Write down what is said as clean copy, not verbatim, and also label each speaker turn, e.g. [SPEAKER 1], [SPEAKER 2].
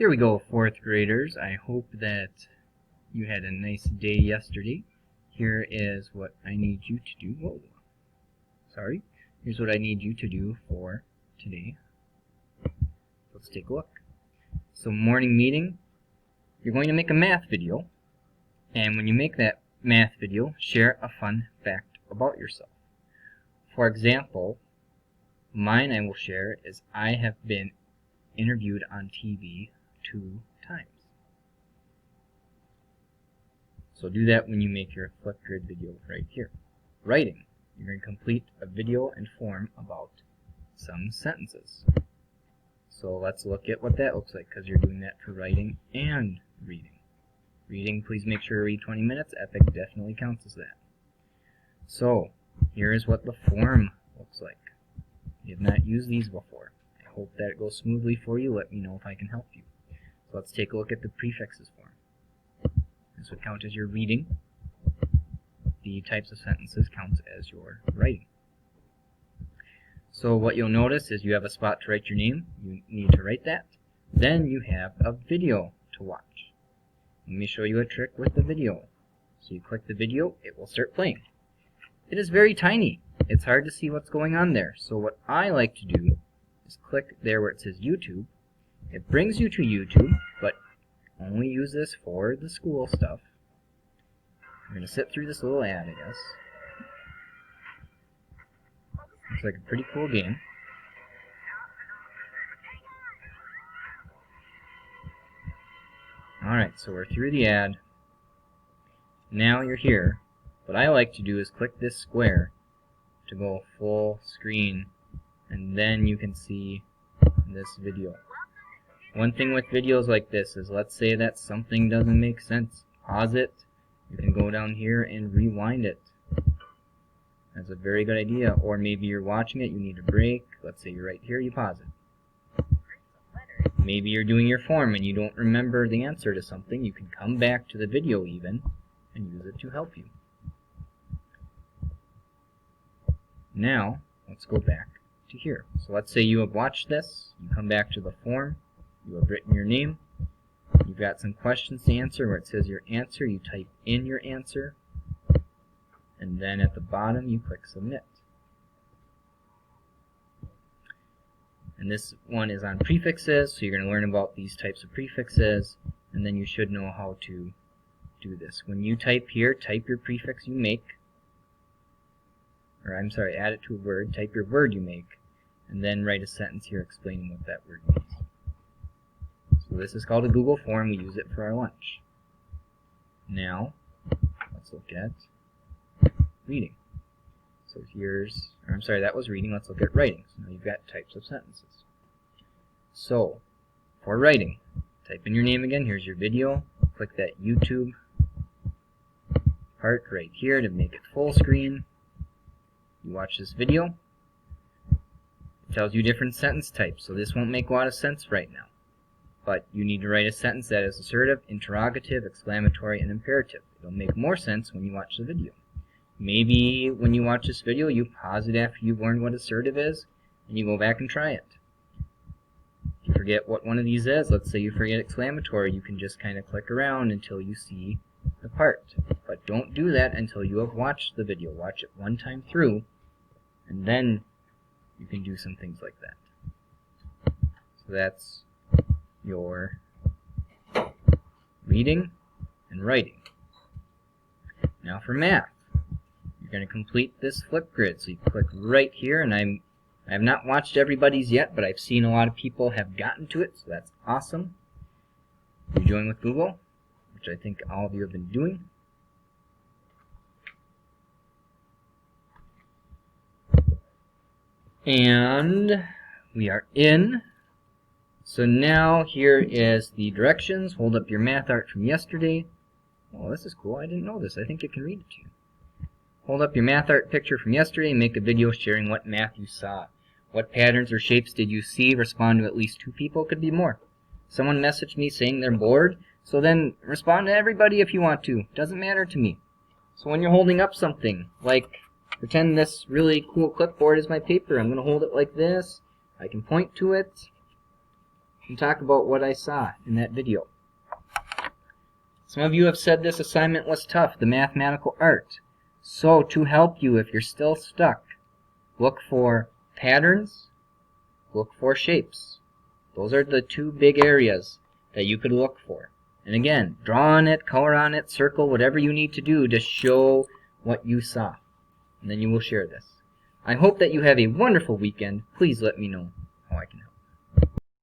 [SPEAKER 1] Here we go, 4th graders. I hope that you had a nice day yesterday. Here is what I need you to do. Whoa. Sorry. Here's what I need you to do for today. Let's take a look. So morning meeting, you're going to make a math video. And when you make that math video, share a fun fact about yourself. For example, mine I will share is I have been interviewed on TV 2 times. So do that when you make your Flipgrid video right here. Writing. You're going to complete a video and form about some sentences. So let's look at what that looks like, because you're doing that for writing and reading. Reading, please make sure to read 20 minutes. Epic definitely counts as that. So here is what the form looks like. You have not used these before. I hope that it goes smoothly for you. Let me know if I can help you. So let's take a look at the prefixes form. This would count as your reading. The types of sentences counts as your writing. So what you'll notice is you have a spot to write your name. You need to write that. Then you have a video to watch. Let me show you a trick with the video. So you click the video, it will start playing. It is very tiny. It's hard to see what's going on there. So what I like to do is click there where it says YouTube. It brings you to YouTube, but only use this for the school stuff. I'm going to sit through this little ad, I guess. Looks like a pretty cool game. Alright, so we're through the ad. Now you're here. What I like to do is click this square to go full screen, and then you can see this video. One thing with videos like this is, let's say that something doesn't make sense. Pause it. You can go down here and rewind it. That's a very good idea. Or maybe you're watching it, you need a break. Let's say you're right here, you pause it. Maybe you're doing your form and you don't remember the answer to something. You can come back to the video even and use it to help you. Now, let's go back to here. So let's say you have watched this. You come back to the form. You have written your name. You've got some questions to answer. Where it says your answer, you type in your answer. And then at the bottom, you click submit. And this one is on prefixes, so you're going to learn about these types of prefixes, and then you should know how to do this. When you type here, type your prefix you make, or I'm sorry, add it to a word, type your word you make, and then write a sentence here explaining what that word means. So this is called a Google form. We use it for our lunch. Now, let's look at reading. So here's, or I'm sorry, that was reading. Let's look at writing. So now you've got types of sentences. So, for writing, type in your name again. Here's your video. Click that YouTube part right here to make it full screen. You watch this video. It tells you different sentence types, so this won't make a lot of sense right now. But you need to write a sentence that is assertive, interrogative, exclamatory, and imperative. It'll make more sense when you watch the video. Maybe when you watch this video, you pause it after you've learned what assertive is, and you go back and try it. If you forget what one of these is, let's say you forget exclamatory, you can just kind of click around until you see the part. But don't do that until you have watched the video. Watch it one time through, and then you can do some things like that. So that's your reading and writing. Now for math. You're going to complete this Flipgrid. So you click right here, and I have not watched everybody's yet, but I've seen a lot of people have gotten to it, so that's awesome. You join with Google, which I think all of you have been doing. And we are in. So now here is the directions. Hold up your math art from yesterday. Oh, this is cool. I didn't know this. I think it can read it to you. Hold up your math art picture from yesterday and make a video sharing what math you saw. What patterns or shapes did you see? Respond to at least 2 people. Could be more. Someone messaged me saying they're bored, so then respond to everybody if you want to. Doesn't matter to me. So when you're holding up something, like pretend this really cool clipboard is my paper. I'm going to hold it like this. I can point to it. and talk about what I saw in that video. Some of you have said this assignment was tough, the mathematical art. So, to help you if you're still stuck, look for patterns, look for shapes. Those are the two big areas that you could look for. And again, draw on it, color on it, circle, whatever you need to do to show what you saw. And then you will share this. I hope that you have a wonderful weekend. Please let me know how I can help.